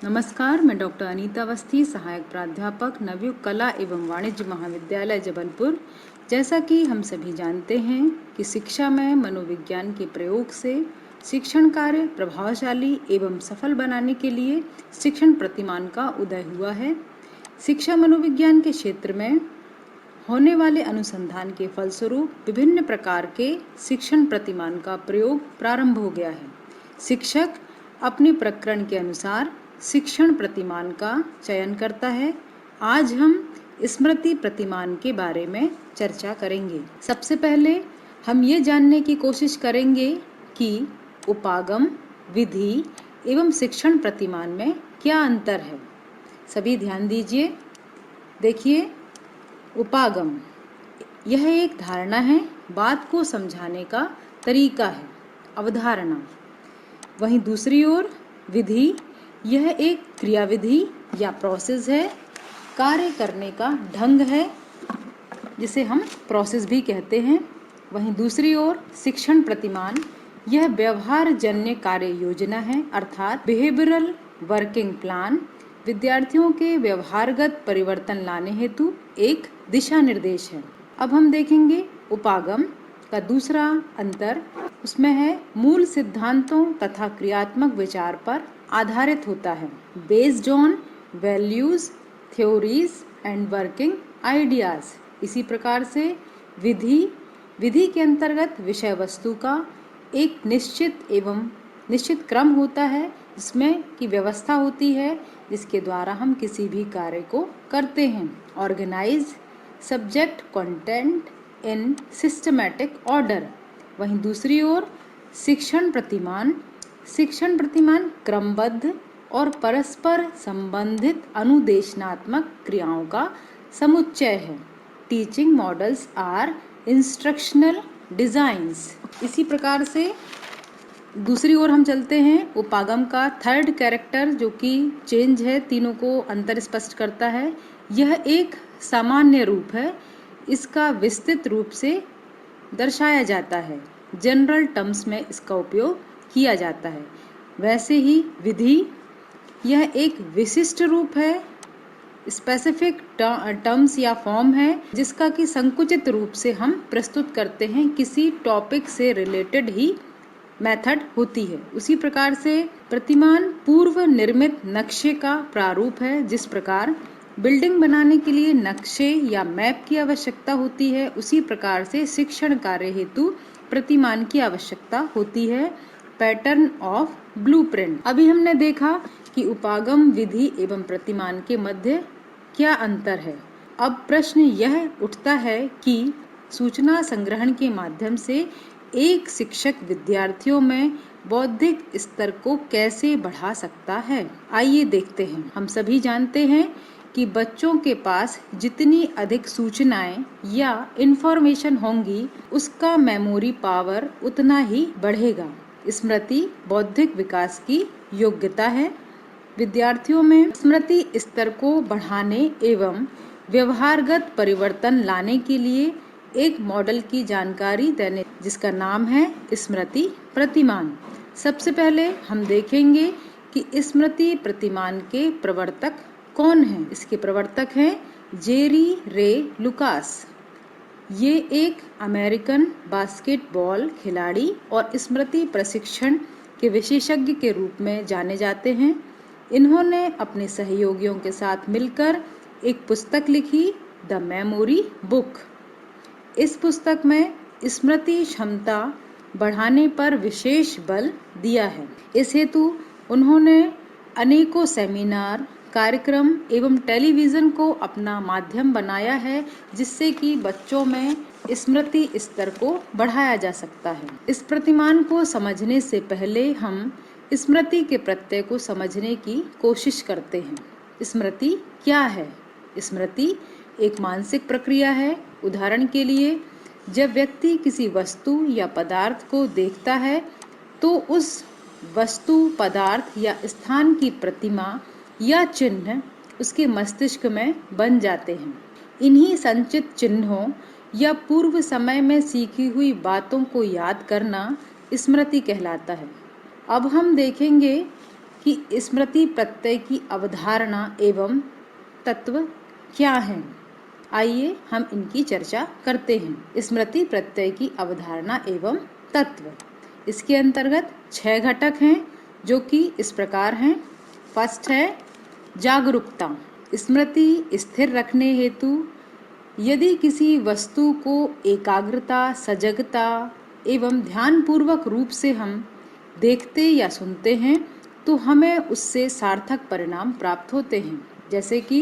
नमस्कार, मैं डॉक्टर अनीता अवस्थी, सहायक प्राध्यापक नवयुग कला एवं वाणिज्य महाविद्यालय जबलपुर। जैसा कि हम सभी जानते हैं कि शिक्षा में मनोविज्ञान के प्रयोग से शिक्षण कार्य प्रभावशाली एवं सफल बनाने के लिए शिक्षण प्रतिमान का उदय हुआ है। शिक्षा मनोविज्ञान के क्षेत्र में होने वाले अनुसंधान के फलस्वरूप विभिन्न प्रकार के शिक्षण प्रतिमान का प्रयोग प्रारंभ हो गया है। शिक्षक अपने प्रकरण के अनुसार शिक्षण प्रतिमान का चयन करता है। आज हम स्मृति प्रतिमान के बारे में चर्चा करेंगे। सबसे पहले हम ये जानने की कोशिश करेंगे कि उपागम, विधि एवं शिक्षण प्रतिमान में क्या अंतर है। सभी ध्यान दीजिए। देखिए, उपागम यह एक धारणा है, बात को समझाने का तरीका है, अवधारणा। वहीं दूसरी ओर विधि यह एक क्रियाविधि या प्रोसेस है, कार्य करने का ढंग है, जिसे हम प्रोसेस भी कहते हैं। वहीं दूसरी ओर शिक्षण प्रतिमान यह व्यवहार जन्य कार्य योजना है, अर्थात बिहेवियरल वर्किंग प्लान। विद्यार्थियों के व्यवहारगत परिवर्तन लाने हेतु एक दिशा निर्देश है। अब हम देखेंगे उपागम का दूसरा अंतर। उसमें है मूल सिद्धांतों तथा क्रियात्मक विचार पर आधारित होता है, based on values, theories and working ideas. इसी प्रकार से विधि के अंतर्गत विषय वस्तु का एक निश्चित क्रम होता है, जिसमें की व्यवस्था होती है, जिसके द्वारा हम किसी भी कार्य को करते हैं। Organise subject content in systematic order. वहीं दूसरी ओर शिक्षण प्रतिमान क्रमबद्ध और परस्पर संबंधित अनुदेशनात्मक क्रियाओं का समुच्चय है। Teaching models are instructional designs. इसी प्रकार से दूसरी ओर हम चलते हैं। उपागम का थर्ड कैरेक्टर जो कि चेंज है, तीनों को अंतर स्पष्ट करता है। यह एक सामान्य रूप है, इसका विस्तृत रूप से दर्शाया जाता है, जनरल टर्म्स में इसका उपयोग किया जाता है। वैसे ही विधि यह एक विशिष्ट रूप है, स्पेसिफिक टर्म्स या फॉर्म है, जिसका कि संकुचित रूप से हम प्रस्तुत करते हैं, किसी टॉपिक से रिलेटेड ही मेथड होती है। उसी प्रकार से प्रतिमान पूर्व निर्मित नक्शे का प्रारूप है। जिस प्रकार बिल्डिंग बनाने के लिए नक्शे या मैप की आवश्यकता होती है, उसी प्रकार से शिक्षण कार्य हेतु प्रतिमान की आवश्यकता होती है, पैटर्न ऑफ ब्लूप्रिंट। अभी हमने देखा कि उपागम, विधि एवं प्रतिमान के मध्य क्या अंतर है। अब प्रश्न यह उठता है कि सूचना संग्रहण के माध्यम से एक शिक्षक विद्यार्थियों में बौद्धिक स्तर को कैसे बढ़ा सकता है। आइए देखते हैं। हम सभी जानते हैं कि बच्चों के पास जितनी अधिक सूचनाएं या इंफॉर्मेशन होंगी, उसका मेमोरी पावर उतना ही बढ़ेगा। स्मृति बौद्धिक विकास की योग्यता है। विद्यार्थियों में स्मृति स्तर को बढ़ाने एवं व्यवहारगत परिवर्तन लाने के लिए एक मॉडल की जानकारी देने, जिसका नाम है स्मृति प्रतिमान। सबसे पहले हम देखेंगे कि स्मृति प्रतिमान के प्रवर्तक कौन हैं। इसके प्रवर्तक हैं जेरी रे लुकास। ये एक अमेरिकन बास्केटबॉल खिलाड़ी और स्मृति प्रशिक्षण के विशेषज्ञ के रूप में जाने जाते हैं। इन्होंने अपने सहयोगियों के साथ मिलकर एक पुस्तक लिखी, द मेमोरी बुक। इस पुस्तक में स्मृति क्षमता बढ़ाने पर विशेष बल दिया है। इस हेतु उन्होंने अनेकों सेमिनार, कार्यक्रम एवं टेलीविज़न को अपना माध्यम बनाया है, जिससे कि बच्चों में स्मृति स्तर को बढ़ाया जा सकता है। इस प्रतिमान को समझने से पहले हम स्मृति के प्रत्यय को समझने की कोशिश करते हैं। स्मृति क्या है? स्मृति एक मानसिक प्रक्रिया है। उदाहरण के लिए, जब व्यक्ति किसी वस्तु या पदार्थ को देखता है तो उस वस्तु, पदार्थ या स्थान की प्रतिमा या चिन्ह उसके मस्तिष्क में बन जाते हैं। इन्हीं संचित चिन्हों या पूर्व समय में सीखी हुई बातों को याद करना स्मृति कहलाता है। अब हम देखेंगे कि स्मृति प्रत्यय की अवधारणा एवं तत्व क्या हैं। आइए हम इनकी चर्चा करते हैं। स्मृति प्रत्यय की अवधारणा एवं तत्व, इसके अंतर्गत 6 घटक हैं जो कि इस प्रकार हैं। फर्स्ट है जागरूकता। स्मृति स्थिर रखने हेतु यदि किसी वस्तु को एकाग्रता, सजगता एवं ध्यानपूर्वक रूप से हम देखते या सुनते हैं तो हमें उससे सार्थक परिणाम प्राप्त होते हैं। जैसे कि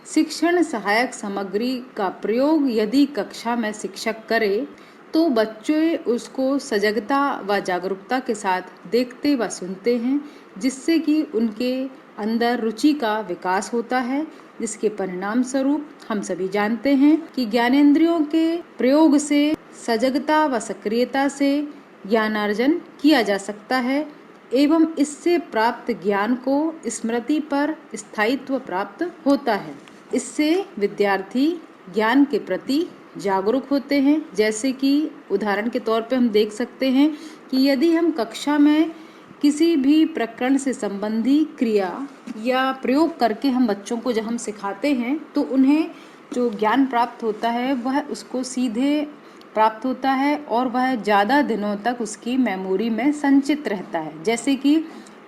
शिक्षण सहायक सामग्री का प्रयोग यदि कक्षा में शिक्षक करे तो बच्चे उसको सजगता व जागरूकता के साथ देखते व सुनते हैं, जिससे कि उनके अंदर रुचि का विकास होता है, जिसके परिणाम स्वरूप हम सभी जानते हैं कि ज्ञानेंद्रियों के प्रयोग से सजगता व सक्रियता से ज्ञानार्जन किया जा सकता है एवं इससे प्राप्त ज्ञान को स्मृति पर स्थायित्व प्राप्त होता है। इससे विद्यार्थी ज्ञान के प्रति जागरूक होते हैं। जैसे कि उदाहरण के तौर पे हम देख सकते हैं कि यदि हम कक्षा में किसी भी प्रकरण से संबंधी क्रिया या प्रयोग करके हम बच्चों को जब हम सिखाते हैं तो उन्हें जो ज्ञान प्राप्त होता है वह उसको सीधे प्राप्त होता है और वह ज़्यादा दिनों तक उसकी मेमोरी में संचित रहता है। जैसे कि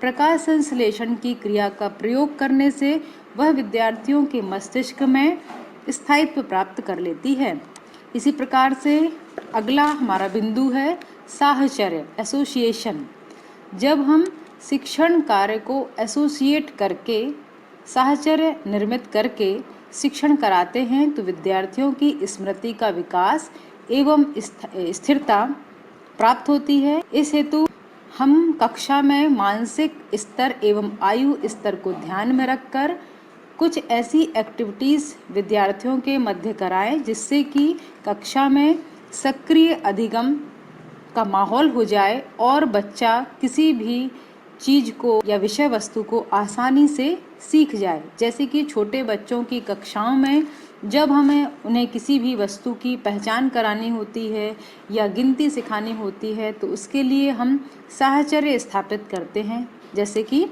प्रकाश संश्लेषण की क्रिया का प्रयोग करने से वह विद्यार्थियों के मस्तिष्क में स्थायित्व प्राप्त कर लेती है। इसी प्रकार से अगला हमारा बिंदु है साहचर्य, एसोसिएशन। जब हम शिक्षण कार्य को एसोसिएट करके, साहचर्य निर्मित करके शिक्षण कराते हैं तो विद्यार्थियों की स्मृति का विकास एवं स्थिरता प्राप्त होती है। इस हेतु हम कक्षा में मानसिक स्तर एवं आयु स्तर को ध्यान में रखकर कुछ ऐसी एक्टिविटीज़ विद्यार्थियों के मध्य कराएं जिससे कि कक्षा में सक्रिय अधिगम का माहौल हो जाए और बच्चा किसी भी चीज़ को या विषय वस्तु को आसानी से सीख जाए। जैसे कि छोटे बच्चों की कक्षाओं में जब हमें उन्हें किसी भी वस्तु की पहचान करानी होती है या गिनती सिखानी होती है तो उसके लिए हम साहचर्य स्थापित करते हैं। जैसे कि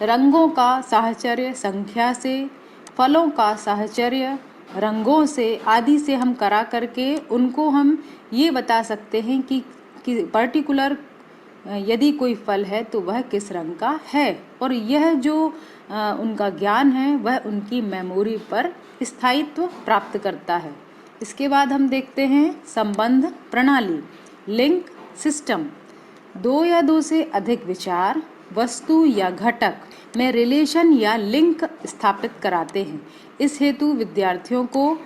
रंगों का साहचर्य संख्या से, फलों का साहचर्य रंगों से आदि से हम करा करके उनको हम ये बता सकते हैं कि पर्टिकुलर यदि कोई फल है तो वह किस रंग का है, और यह जो उनका ज्ञान है वह उनकी मेमोरी पर स्थायित्व प्राप्त करता है। इसके बाद हम देखते हैं संबंध प्रणाली, लिंक सिस्टम। 2 या 2 से अधिक विचार, वस्तु या घटक में रिलेशन या लिंक स्थापित कराते हैं। इस हेतु विद्यार्थियों को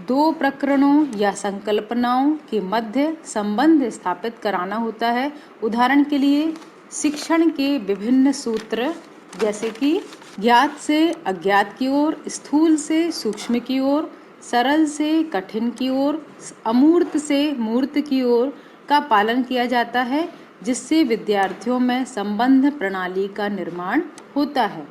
2 प्रकरणों या संकल्पनाओं के मध्य संबंध स्थापित कराना होता है। उदाहरण के लिए शिक्षण के विभिन्न सूत्र, जैसे कि ज्ञात से अज्ञात की ओर, स्थूल से सूक्ष्म की ओर, सरल से कठिन की ओर, अमूर्त से मूर्त की ओर का पालन किया जाता है, जिससे विद्यार्थियों में संबंध प्रणाली का निर्माण होता है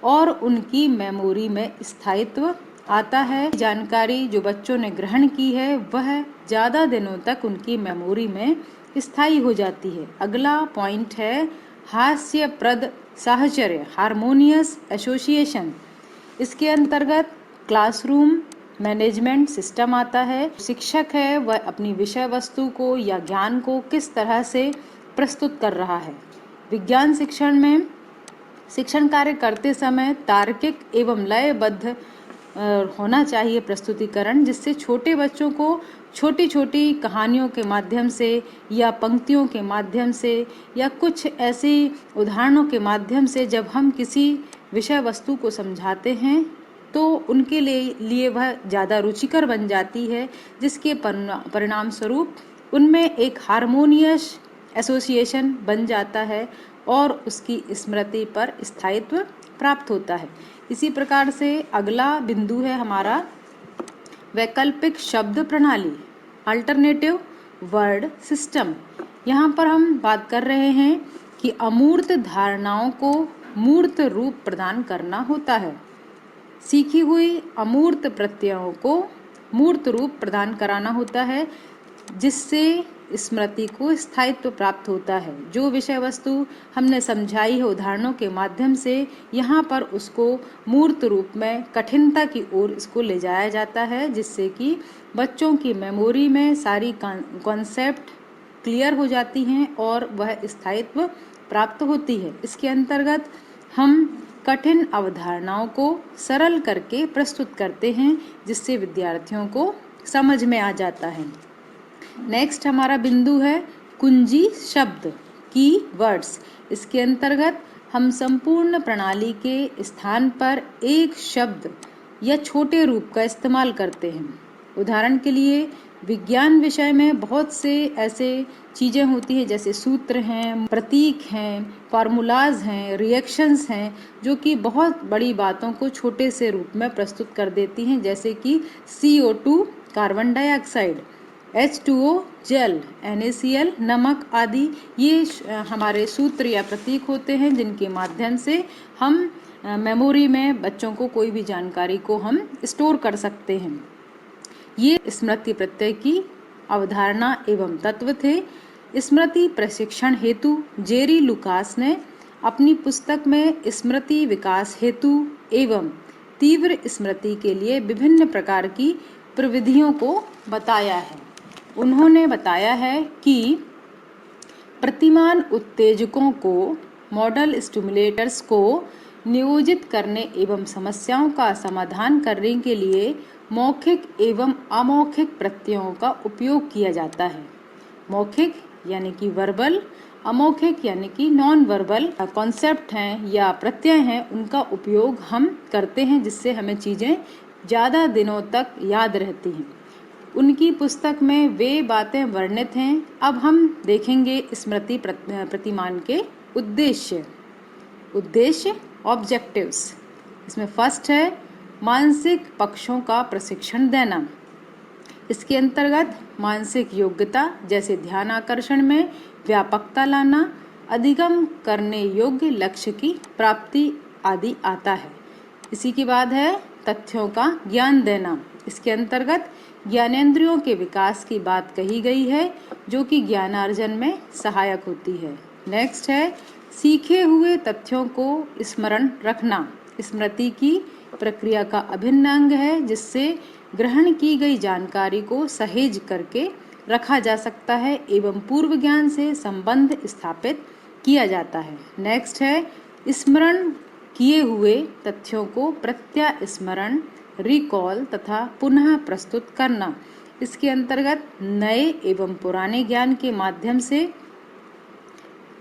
और उनकी मेमोरी में स्थायित्व आता है। जानकारी जो बच्चों ने ग्रहण की है वह ज़्यादा दिनों तक उनकी मेमोरी में स्थायी हो जाती है। अगला पॉइंट है हास्यप्रद साहचर्य, हार्मोनियस एसोसिएशन। इसके अंतर्गत क्लासरूम मैनेजमेंट सिस्टम आता है। शिक्षक है वह अपनी विषय वस्तु को या ज्ञान को किस तरह से प्रस्तुत कर रहा है। विज्ञान शिक्षण में शिक्षण कार्य करते समय तार्किक एवं लयबद्ध होना चाहिए प्रस्तुतिकरण, जिससे छोटे बच्चों को छोटी छोटी कहानियों के माध्यम से या पंक्तियों के माध्यम से या कुछ ऐसी उदाहरणों के माध्यम से जब हम किसी विषय वस्तु को समझाते हैं तो उनके लिए वह ज़्यादा रुचिकर बन जाती है, जिसके परिणाम स्वरूप उनमें एक हार्मोनियस एसोसिएशन बन जाता है और उसकी स्मृति पर स्थायित्व प्राप्त होता है। इसी प्रकार से अगला बिंदु है हमारा वैकल्पिक शब्द प्रणाली, अल्टरनेटिव वर्ड सिस्टम। यहाँ पर हम बात कर रहे हैं कि अमूर्त धारणाओं को मूर्त रूप प्रदान करना होता है। सीखी हुई अमूर्त प्रत्ययों को मूर्त रूप प्रदान कराना होता है, जिससे स्मृति को स्थायित्व प्राप्त होता है। जो विषय वस्तु हमने समझाई है उदाहरणों के माध्यम से, यहाँ पर उसको मूर्त रूप में कठिनता की ओर इसको ले जाया जाता है, जिससे कि बच्चों की मेमोरी में सारी कॉन्सेप्ट क्लियर हो जाती हैं और वह स्थायित्व प्राप्त होती है। इसके अंतर्गत हम कठिन अवधारणाओं को सरल करके प्रस्तुत करते हैं, जिससे विद्यार्थियों को समझ में आ जाता है। नेक्स्ट हमारा बिंदु है कुंजी शब्द, की वर्ड्स। इसके अंतर्गत हम संपूर्ण प्रणाली के स्थान पर एक शब्द या छोटे रूप का इस्तेमाल करते हैं। उदाहरण के लिए विज्ञान विषय में बहुत से ऐसे चीज़ें होती हैं, जैसे सूत्र हैं, प्रतीक हैं, फार्मूलाज हैं, रिएक्शंस हैं, जो कि बहुत बड़ी बातों को छोटे से रूप में प्रस्तुत कर देती हैं, जैसे कि CO2 कार्बन डाइऑक्साइड, H2O जल, NaCl नमक आदि। ये हमारे सूत्र या प्रतीक होते हैं, जिनके माध्यम से हम मेमोरी में बच्चों को कोई भी जानकारी को हम स्टोर कर सकते हैं। ये स्मृति प्रत्यय की अवधारणा एवं तत्व थे। स्मृति प्रशिक्षण हेतु जेरी लुकास ने अपनी पुस्तक में स्मृति विकास हेतु एवं तीव्र स्मृति के लिए विभिन्न प्रकार की प्रविधियों को बताया है। उन्होंने बताया है कि प्रतिमान उत्तेजकों को, मॉडल स्टिमुलेटर्स को नियोजित करने एवं समस्याओं का समाधान करने के लिए मौखिक एवं अमौखिक प्रत्ययों का उपयोग किया जाता है। मौखिक यानी कि वर्बल, अमौखिक यानी कि नॉन वर्बल कॉन्सेप्ट हैं या प्रत्यय हैं, उनका उपयोग हम करते हैं, जिससे हमें चीज़ें ज़्यादा दिनों तक याद रहती हैं। उनकी पुस्तक में वे बातें वर्णित हैं। अब हम देखेंगे स्मृति प्रतिमान के उद्देश्य। ऑब्जेक्टिव्स, इसमें फर्स्ट है मानसिक पक्षों का प्रशिक्षण देना। इसके अंतर्गत मानसिक योग्यता जैसे ध्यान आकर्षण में व्यापकता लाना, अधिगम करने योग्य लक्ष्य की प्राप्ति आदि आता है। इसी के बाद है तथ्यों का ज्ञान देना। इसके अंतर्गत ज्ञानेंद्रियों के विकास की बात कही गई है, जो कि ज्ञानार्जन में सहायक होती है। नेक्स्ट है सीखे हुए तथ्यों को स्मरण रखना। स्मृति की प्रक्रिया का अभिन्न अंग है, जिससे ग्रहण की गई जानकारी को सहेज करके रखा जा सकता है एवं पूर्व ज्ञान से संबंध स्थापित किया जाता है। नेक्स्ट है स्मरण किए हुए तथ्यों को प्रत्यास्मरण, रिकॉल तथा पुनः प्रस्तुत करना। इसके अंतर्गत नए एवं पुराने ज्ञान के माध्यम से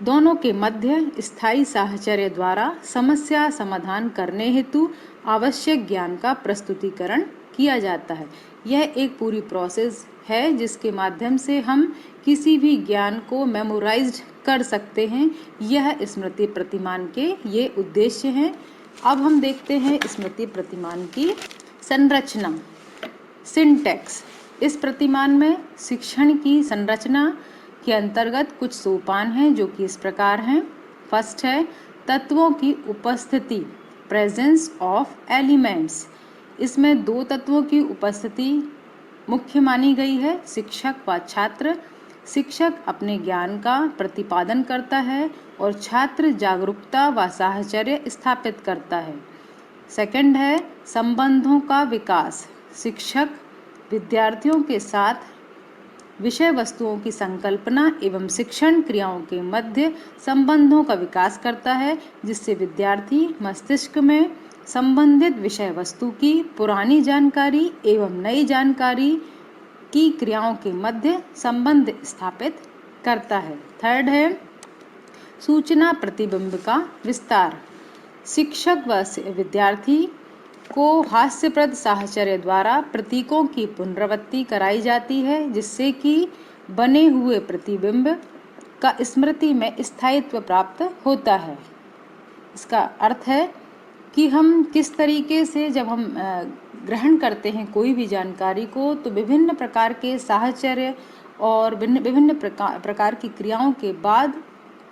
दोनों के मध्य स्थायी साहचर्य द्वारा समस्या समाधान करने हेतु आवश्यक ज्ञान का प्रस्तुतिकरण किया जाता है। यह एक पूरी प्रोसेस है, जिसके माध्यम से हम किसी भी ज्ञान को मेमोराइज्ड कर सकते हैं। यह स्मृति प्रतिमान के ये उद्देश्य हैं। अब हम देखते हैं स्मृति प्रतिमान की संरचना, सिंटैक्स। इस प्रतिमान में शिक्षण की संरचना के अंतर्गत कुछ सोपान हैं, जो कि इस प्रकार हैं। फर्स्ट है तत्वों की उपस्थिति, प्रेजेंस ऑफ एलिमेंट्स। इसमें दो तत्वों की उपस्थिति मुख्य मानी गई है, शिक्षक व छात्र। शिक्षक अपने ज्ञान का प्रतिपादन करता है और छात्र जागरूकता व साहचर्य स्थापित करता है। सेकंड है संबंधों का विकास। शिक्षक विद्यार्थियों के साथ विषय वस्तुओं की संकल्पना एवं शिक्षण क्रियाओं के मध्य संबंधों का विकास करता है, जिससे विद्यार्थी मस्तिष्क में संबंधित विषय वस्तु की पुरानी जानकारी एवं नई जानकारी की क्रियाओं के मध्य संबंध स्थापित करता है। थर्ड है सूचना प्रतिबिंब का विस्तार। शिक्षक व विद्यार्थी को हास्यप्रद साहचर्य द्वारा प्रतीकों की पुनरावृत्ति कराई जाती है, जिससे कि बने हुए प्रतिबिंब का स्मृति में स्थायित्व प्राप्त होता है। इसका अर्थ है कि हम किस तरीके से जब हम ग्रहण करते हैं कोई भी जानकारी को, तो विभिन्न प्रकार के साहचर्य और विभिन्न प्रकार की क्रियाओं के बाद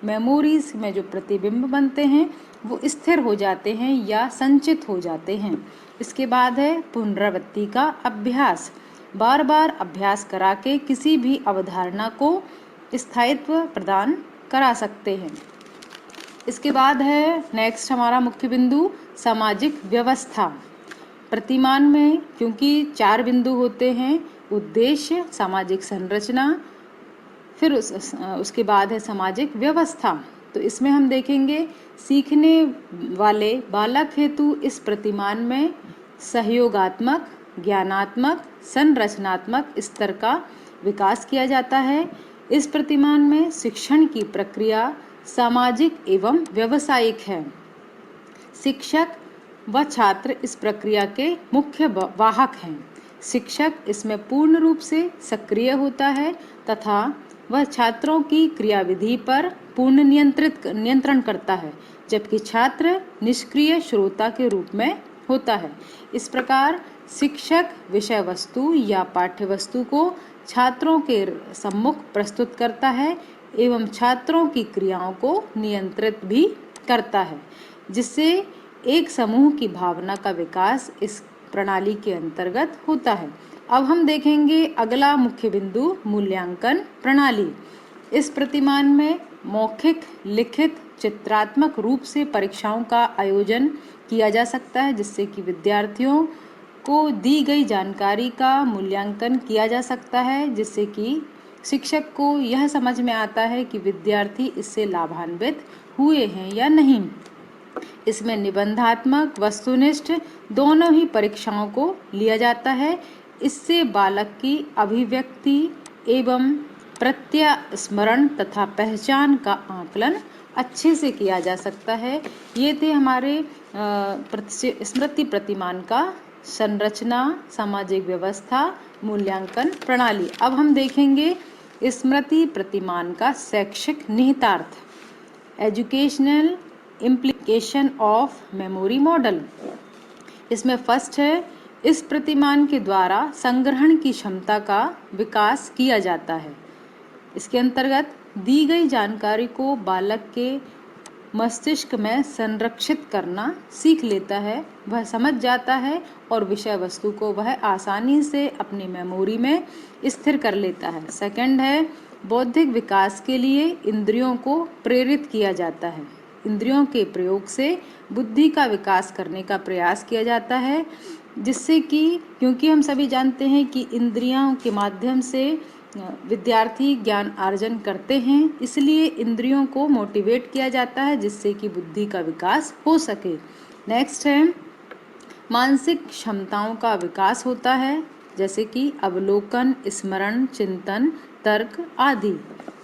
मेमोरीज में जो प्रतिबिंब बनते हैं वो स्थिर हो जाते हैं या संचित हो जाते हैं। इसके बाद है पुनरावृत्ति का अभ्यास। बार बार अभ्यास करा के किसी भी अवधारणा को स्थायित्व प्रदान करा सकते हैं। इसके बाद है नेक्स्ट हमारा मुख्य बिंदु सामाजिक व्यवस्था। प्रतिमान में क्योंकि 4 बिंदु होते हैं, उद्देश्य, सामाजिक संरचना, फिर उसके बाद है सामाजिक व्यवस्था। तो इसमें हम देखेंगे सीखने वाले बालक हेतु इस प्रतिमान में सहयोगात्मक, ज्ञानात्मक, संरचनात्मक स्तर का विकास किया जाता है। इस प्रतिमान में शिक्षण की प्रक्रिया सामाजिक एवं व्यावसायिक है। शिक्षक व छात्र इस प्रक्रिया के मुख्य वाहक हैं। शिक्षक इसमें पूर्ण रूप से सक्रिय होता है तथा वह छात्रों की क्रियाविधि पर पूर्ण नियंत्रण करता है, जबकि छात्र निष्क्रिय श्रोता के रूप में होता है। इस प्रकार शिक्षक विषय वस्तु या पाठ्य वस्तु को छात्रों के सम्मुख प्रस्तुत करता है एवं छात्रों की क्रियाओं को नियंत्रित भी करता है, जिससे एक समूह की भावना का विकास इस प्रणाली के अंतर्गत होता है। अब हम देखेंगे अगला मुख्य बिंदु मूल्यांकन प्रणाली। इस प्रतिमान में मौखिक, लिखित, चित्रात्मक रूप से परीक्षाओं का आयोजन किया जा सकता है, जिससे कि विद्यार्थियों को दी गई जानकारी का मूल्यांकन किया जा सकता है, जिससे कि शिक्षक को यह समझ में आता है कि विद्यार्थी इससे लाभान्वित हुए हैं या नहीं। इसमें निबंधात्मक, वस्तुनिष्ठ दोनों ही परीक्षाओं को लिया जाता है। इससे बालक की अभिव्यक्ति एवं प्रत्यास्मरण तथा पहचान का आकलन अच्छे से किया जा सकता है। ये थे हमारे स्मृति प्रतिमान का संरचना, सामाजिक व्यवस्था, मूल्यांकन प्रणाली। अब हम देखेंगे स्मृति प्रतिमान का शैक्षिक निहितार्थ, educational implication of memory model. इसमें फर्स्ट है, इस प्रतिमान के द्वारा संग्रहण की क्षमता का विकास किया जाता है। इसके अंतर्गत दी गई जानकारी को बालक के मस्तिष्क में संरक्षित करना सीख लेता है, वह समझ जाता है और विषय वस्तु को वह आसानी से अपनी मेमोरी में स्थिर कर लेता है। सेकंड है, बौद्धिक विकास के लिए इंद्रियों को प्रेरित किया जाता है। इंद्रियों के प्रयोग से बुद्धि का विकास करने का प्रयास किया जाता है, जिससे कि क्योंकि हम सभी जानते हैं कि इंद्रियों के माध्यम से विद्यार्थी ज्ञान अर्जन करते हैं, इसलिए इंद्रियों को मोटिवेट किया जाता है, जिससे कि बुद्धि का विकास हो सके। नेक्स्ट है, मानसिक क्षमताओं का विकास होता है, जैसे कि अवलोकन, स्मरण, चिंतन, तर्क आदि।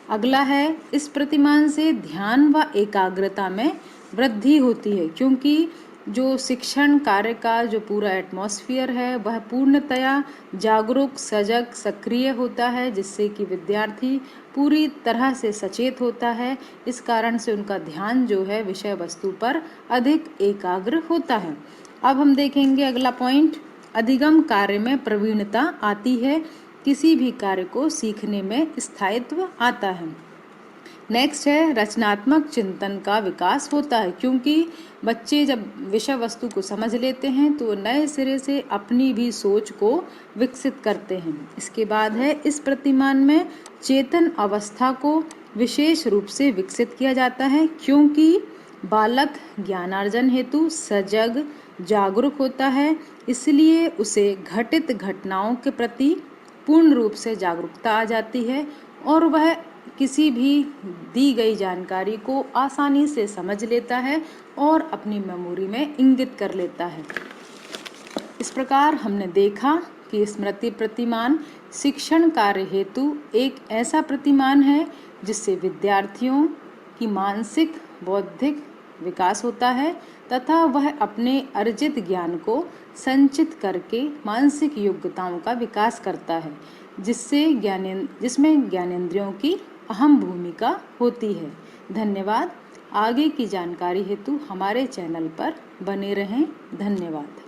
अगला है, इस प्रतिमान से ध्यान व एकाग्रता में वृद्धि होती है, क्योंकि जो शिक्षण कार्य का जो पूरा एटमॉस्फेयर है वह पूर्णतया जागरूक, सजग, सक्रिय होता है, जिससे कि विद्यार्थी पूरी तरह से सचेत होता है। इस कारण से उनका ध्यान जो है विषय वस्तु पर अधिक एकाग्र होता है। अब हम देखेंगे अगला पॉइंट, अधिगम कार्य में प्रवीणता आती है, किसी भी कार्य को सीखने में स्थायित्व आता है। नेक्स्ट है, रचनात्मक चिंतन का विकास होता है, क्योंकि बच्चे जब विषय वस्तु को समझ लेते हैं तो नए सिरे से अपनी भी सोच को विकसित करते हैं। इसके बाद है, इस प्रतिमान में चेतन अवस्था को विशेष रूप से विकसित किया जाता है, क्योंकि बालक ज्ञानार्जन हेतु सजग, जागरूक होता है, इसलिए उसे घटित घटनाओं के प्रति पूर्ण रूप से जागरूकता आ जाती है और वह किसी भी दी गई जानकारी को आसानी से समझ लेता है और अपनी मेमोरी में इंगित कर लेता है। इस प्रकार हमने देखा कि स्मृति प्रतिमान शिक्षण कार्य हेतु एक ऐसा प्रतिमान है जिससे विद्यार्थियों की मानसिक, बौद्धिक विकास होता है तथा वह अपने अर्जित ज्ञान को संचित करके मानसिक योग्यताओं का विकास करता है, जिसमें ज्ञानेंद्रियों की अहम भूमिका होती है। धन्यवाद। आगे की जानकारी हेतु हमारे चैनल पर बने रहें। धन्यवाद।